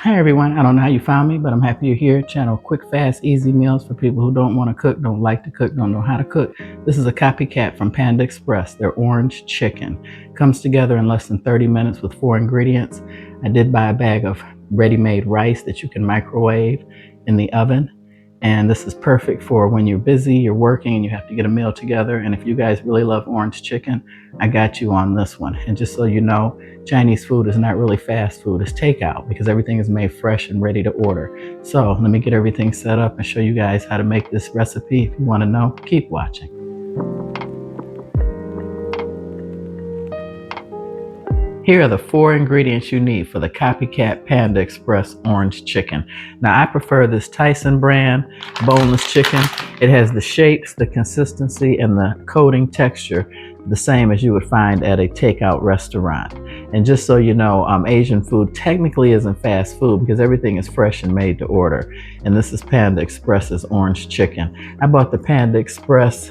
Hi everyone, I don't know how you found me, but I'm happy you're here. Channel quick, fast, easy meals for people who don't want to cook, don't like to cook, don't know how to cook. This is a copycat from Panda Express. Their orange chicken comes together in less than 30 minutes with 4 ingredients. I did buy a bag of ready-made rice that you can microwave in the oven. And this is perfect for when you're busy, you're working, and you have to get a meal together. And if you guys really love orange chicken, I got you on this one. And just so you know, Chinese food is not really fast food, it's takeout because everything is made fresh and ready to order. So let me get everything set up and show you guys how to make this recipe. If you want to know, keep watching. Here are the 4 ingredients you need for the Copycat Panda Express orange chicken. Now I prefer this Tyson brand boneless chicken. It has the shapes, the consistency, and the coating texture the same as you would find at a takeout restaurant. And just so you know, Asian food technically isn't fast food because everything is fresh and made to order. And this is Panda Express's orange chicken. I bought the Panda Express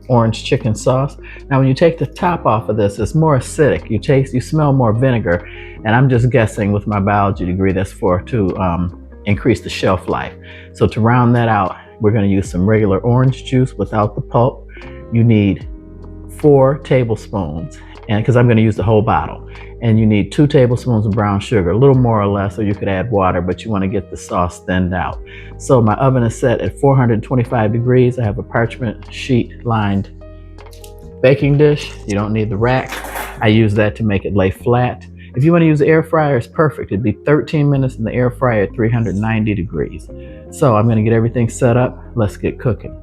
orange chicken sauce. Now when you take the top off of this, it's more acidic. You smell more vinegar, and I'm just guessing with my biology degree that's to increase the shelf life. So to round that out, we're going to use some regular orange juice without the pulp. You need 4 tablespoons, and because I'm going to use the whole bottle, and you need 2 tablespoons of brown sugar, a little more or less, or you could add water, but you want to get the sauce thinned out. So my oven is set at 425 degrees. I have a parchment sheet lined baking dish. You don't need the rack. I use that to make it lay flat. If you want to use the air fryer, it's perfect. It'd be 13 minutes in the air fryer at 390 degrees. So I'm going to get everything set up. Let's get cooking.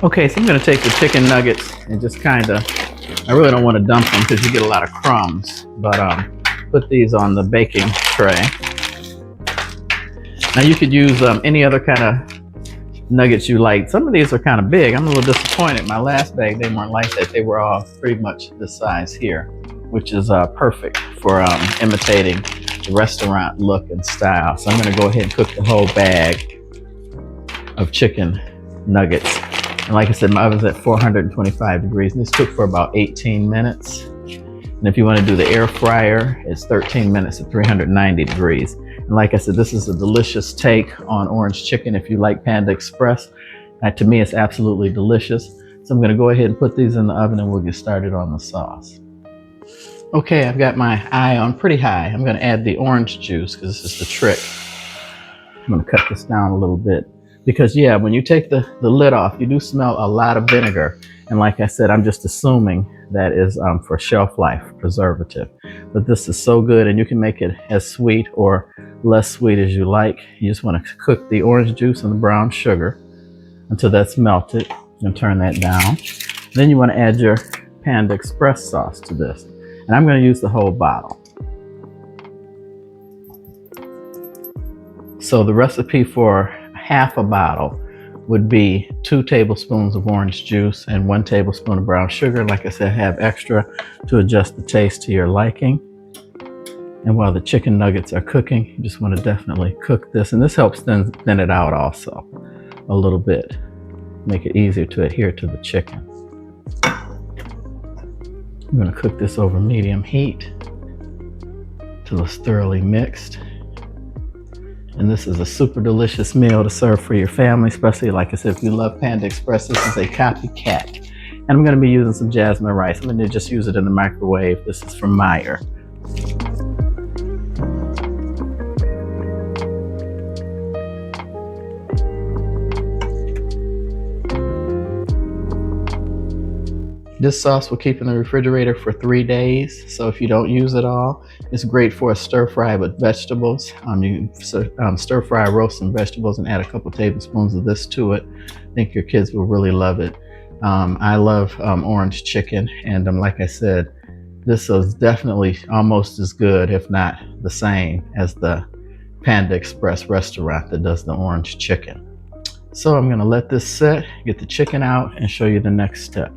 Okay, so I'm going to take the chicken nuggets and just kind of, I really don't want to dump them because you get a lot of crumbs, but put these on the baking tray. Now you could use any other kind of nuggets you like. Some of these are kind of big. I'm a little disappointed. My last bag, they weren't like that. They were all pretty much this size here, which is perfect for imitating the restaurant look and style. So I'm going to go ahead and cook the whole bag of chicken nuggets. And like I said, my oven's at 425 degrees, and this took for about 18 minutes. And if you want to do the air fryer, it's 13 minutes at 390 degrees. And like I said, this is a delicious take on orange chicken if you like Panda Express. To me, it's absolutely delicious. So I'm going to go ahead and put these in the oven and we'll get started on the sauce. Okay, I've got my eye on pretty high. I'm going to add the orange juice because this is the trick. I'm going to cut this down a little bit. Because yeah, when you take the lid off, you do smell a lot of vinegar. And like I said, I'm just assuming that is for shelf life preservative. But this is so good, and you can make it as sweet or less sweet as you like. You just want to cook the orange juice and the brown sugar until that's melted and turn that down. Then you want to add your Panda Express sauce to this. And I'm going to use the whole bottle. So the recipe for half a bottle would be 2 tablespoons of orange juice and 1 tablespoon of brown sugar. Like I said, have extra to adjust the taste to your liking. And while the chicken nuggets are cooking, you just want to definitely cook this. And this helps thin it out also a little bit. Make it easier to adhere to the chicken. I'm going to cook this over medium heat till it's thoroughly mixed. And this is a super delicious meal to serve for your family, especially like I said, if you love Panda Express, this is a copycat. And I'm going to be using some jasmine rice. I'm going to just use it in the microwave. This is from Meyer. This sauce will keep in the refrigerator for 3 days. So if you don't use it all, it's great for a stir fry with vegetables. You can stir fry roast some vegetables and add a couple tablespoons of this to it. I think your kids will really love it. I love orange chicken, and like I said, this is definitely almost as good, if not the same, as the Panda Express restaurant that does the orange chicken. So I'm gonna let this set, get the chicken out, and show you the next step.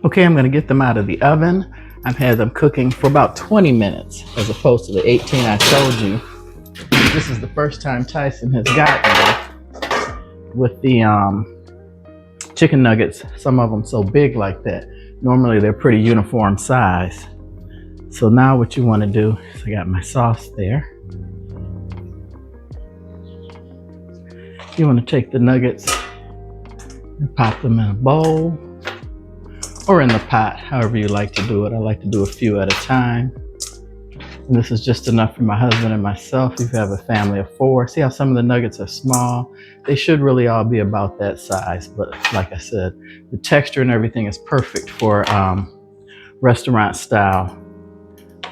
Okay, I'm going to get them out of the oven. I've had them cooking for about 20 minutes as opposed to the 18 I told you. This is the first time Tyson has gotten me with the chicken nuggets, some of them so big like that. Normally they're pretty uniform size. So now what you want to do is, I got my sauce there. You want to take the nuggets and pop them in a bowl or in the pot, however you like to do it. I like to do a few at a time. And this is just enough for my husband and myself. If you have a family of 4, see how some of the nuggets are small? They should really all be about that size, but like I said, the texture and everything is perfect for restaurant style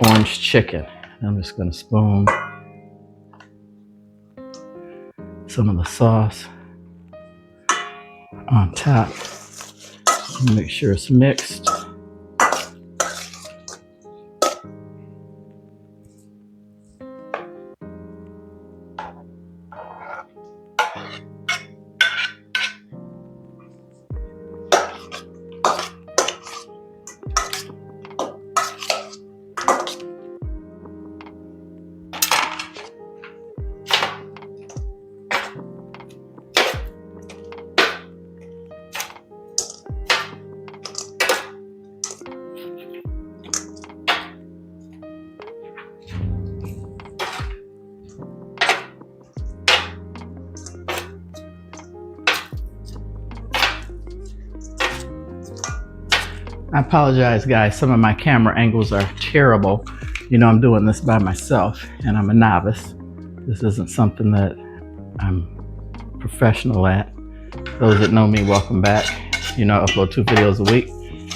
orange chicken. I'm just gonna spoon some of the sauce on top. Make sure it's mixed. I apologize, guys. Some of my camera angles are terrible. You know, I'm doing this by myself and I'm a novice. This isn't something that I'm professional at. Those that know me, welcome back. You know, I upload 2 videos a week.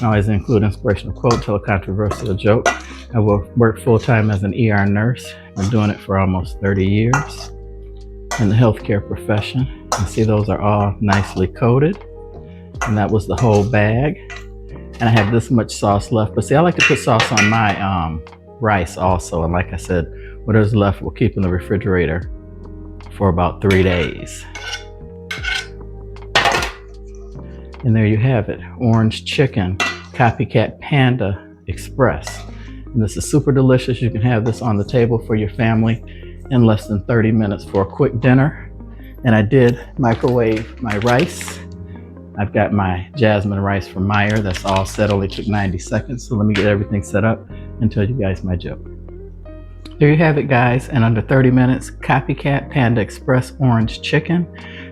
I always include inspirational quote, tell a controversial joke. I work full-time as an ER nurse. Been doing it for almost 30 years in the healthcare profession. You see those are all nicely coated. And that was the whole bag. And I have this much sauce left. But see, I like to put sauce on my rice also. And like I said, whatever's left will keep in the refrigerator for about 3 days. And there you have it, orange chicken, Copycat Panda Express. And this is super delicious. You can have this on the table for your family in less than 30 minutes for a quick dinner. And I did microwave my rice. I've got my jasmine rice from Meyer. That's all set, only took 90 seconds. So let me get everything set up and tell you guys my joke. There you have it, guys. In under 30 minutes, Copycat Panda Express orange chicken.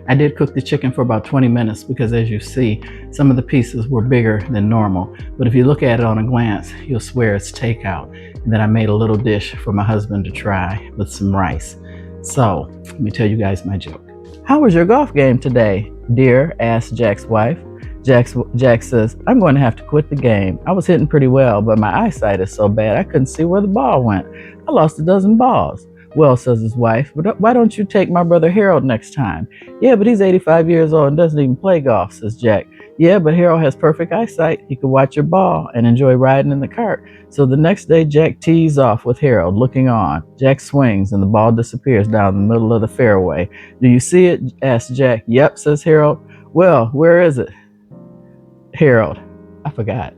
I did cook the chicken for about 20 minutes because, as you see, some of the pieces were bigger than normal. But if you look at it on a glance, you'll swear it's takeout. And then I made a little dish for my husband to try with some rice. So let me tell you guys my joke. How was your golf game today, dear? Asked Jack's wife. Jack says, I'm going to have to quit the game. I was hitting pretty well, but my eyesight is so bad I couldn't see where the ball went. I lost a dozen balls. Well, says his wife, but why don't you take my brother Harold next time? Yeah, but he's 85 years old and doesn't even play golf, says Jack. Yeah, but Harold has perfect eyesight. He could watch your ball and enjoy riding in the cart. So the next day, Jack tees off with Harold, looking on. Jack swings and the ball disappears down the middle of the fairway. Do you see it? Asks Jack. Yep, says Harold. Well, where is it? Harold. I forgot.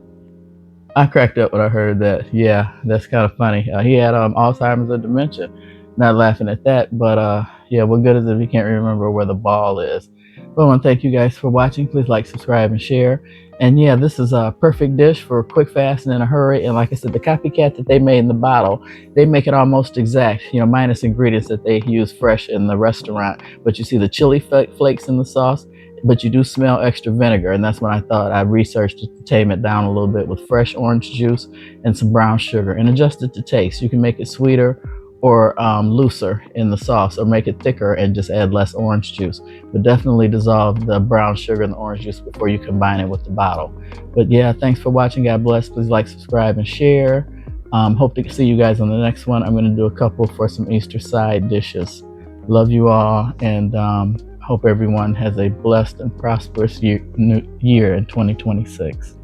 I cracked up when I heard that. Yeah, that's kind of funny. He had Alzheimer's or dementia. Not laughing at that, but yeah, what good is it if you can't remember where the ball is? But I want to thank you guys for watching. Please like, subscribe, and share. And yeah, this is a perfect dish for a quick fast and in a hurry. And like I said, the Copycat that they made in the bottle, they make it almost exact, you know, minus ingredients that they use fresh in the restaurant. But you see the chili flakes in the sauce, but you do smell extra vinegar. And that's when I thought I researched it to tame it down a little bit with fresh orange juice and some brown sugar and adjust it to taste. You can make it sweeter or looser in the sauce, or make it thicker and just add less orange juice. But definitely dissolve the brown sugar and the orange juice before you combine it with the bottle. But yeah, thanks for watching. God bless. Please like, subscribe, and share. Hope to see you guys on the next one. I'm going to do a couple for some Easter side dishes. Love you all, and hope everyone has a blessed and prosperous year in 2026.